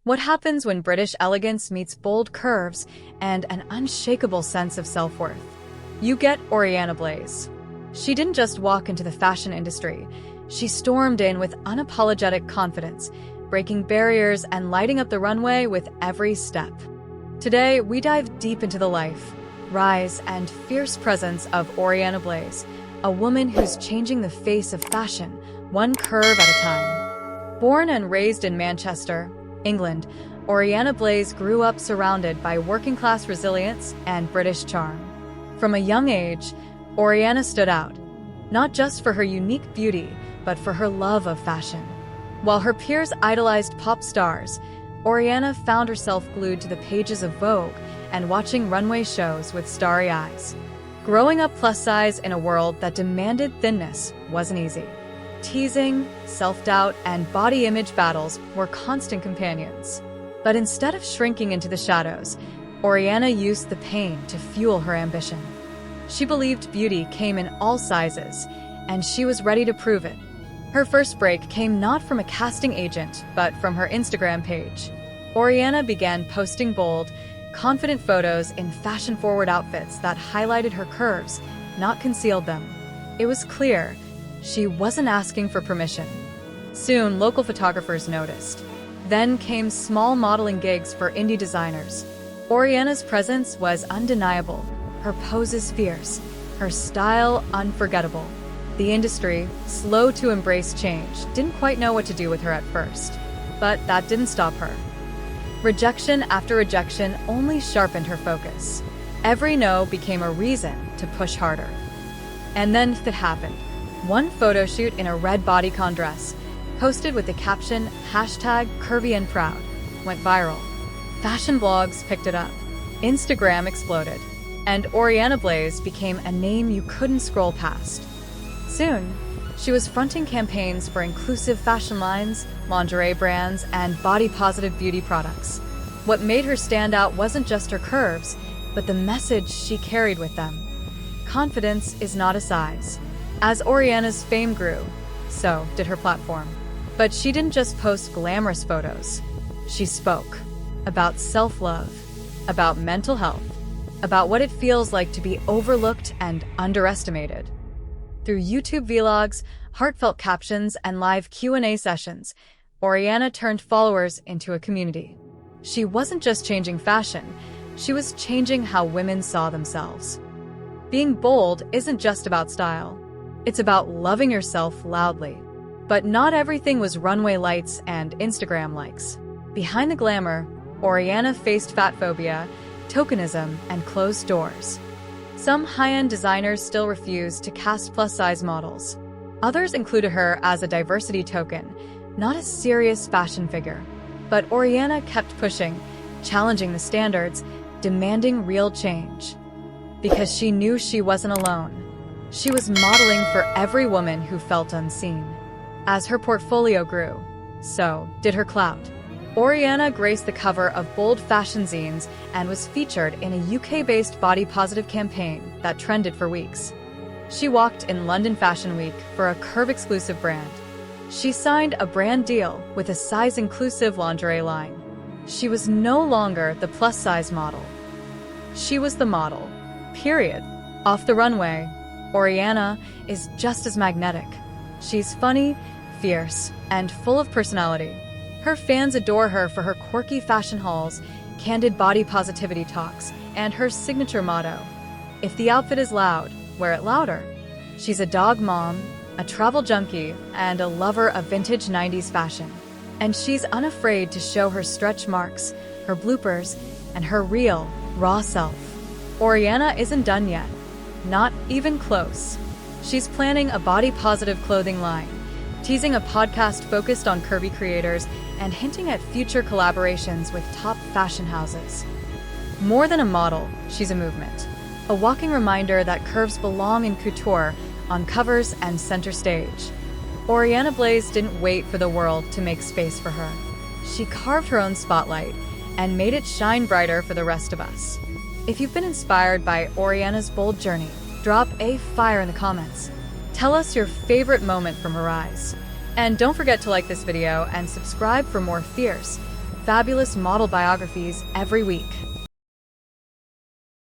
What happens when British elegance meets bold curves and an unshakable sense of self-worth? You get Oriana Blaze. She didn't just walk into the fashion industry. She stormed in with unapologetic confidence, breaking barriers and lighting up the runway with every step. Today, we dive deep into the life, rise, and fierce presence of Oriana Blaze, a woman who's changing the face of fashion, one curve at a time. Born and raised in Manchester, England, Oriana Blaze grew up surrounded by working-class resilience and British charm. From a young age, Oriana stood out, not just for her unique beauty, but for her love of fashion. While her peers idolized pop stars, Oriana found herself glued to the pages of Vogue and watching runway shows with starry eyes. Growing up plus-size in a world that demanded thinness wasn't easy. Teasing, self-doubt, and body image battles were constant companions. But instead of shrinking into the shadows, Oriana used the pain to fuel her ambition. She believed beauty came in all sizes, and she was ready to prove it. Her first break came not from a casting agent, but from her Instagram page. Oriana began posting bold, confident photos in fashion-forward outfits that highlighted her curves, not concealed them. It was clear she wasn't asking for permission. Soon, local photographers noticed. Then came small modeling gigs for indie designers. Oriana's presence was undeniable, her poses fierce, her style unforgettable. The industry, slow to embrace change, didn't quite know what to do with her at first. But that didn't stop her. Rejection after rejection only sharpened her focus. Every no became a reason to push harder. And then it happened. One photo shoot in a red bodycon dress, posted with the caption #CurvyandProud, went viral. Fashion blogs picked it up. Instagram exploded. And Oriana Blaze became a name you couldn't scroll past. Soon, she was fronting campaigns for inclusive fashion lines, lingerie brands, and body-positive beauty products. What made her stand out wasn't just her curves, but the message she carried with them. Confidence is not a size. As Oriana's fame grew, so did her platform. But she didn't just post glamorous photos. She spoke about self-love, about mental health, about what it feels like to be overlooked and underestimated. Through YouTube vlogs, heartfelt captions, and live Q&A sessions, Oriana turned followers into a community. She wasn't just changing fashion, she was changing how women saw themselves. Being bold isn't just about style. It's about loving yourself loudly. But not everything was runway lights and Instagram likes. Behind the glamour, Oriana faced fat phobia, tokenism, and closed doors. Some high-end designers still refused to cast plus-size models. Others included her as a diversity token, not a serious fashion figure. But Oriana kept pushing, challenging the standards, demanding real change. Because she knew she wasn't alone. She was modeling for every woman who felt unseen. As her portfolio grew, so did her clout. Oriana graced the cover of bold fashion zines and was featured in a UK-based body-positive campaign that trended for weeks. She walked in London Fashion Week for a Curve-exclusive brand. She signed a brand deal with a size-inclusive lingerie line. She was no longer the plus-size model. She was the model. Period. Off the runway, Oriana is just as magnetic. She's funny, fierce, and full of personality. Her fans adore her for her quirky fashion hauls, candid body positivity talks, and her signature motto, "If the outfit is loud, wear it louder." She's a dog mom, a travel junkie, and a lover of vintage 90s fashion. And she's unafraid to show her stretch marks, her bloopers, and her real, raw self. Oriana isn't done yet. Not even close. She's planning a body-positive clothing line, teasing a podcast focused on curvy creators, and hinting at future collaborations with top fashion houses. More than a model, she's a movement. A walking reminder that curves belong in couture, on covers and center stage. Oriana Blaze didn't wait for the world to make space for her. She carved her own spotlight and made it shine brighter for the rest of us. If you've been inspired by Oriana's bold journey, drop a fire in the comments. Tell us your favorite moment from her rise. And don't forget to like this video and subscribe for more fierce, fabulous model biographies every week.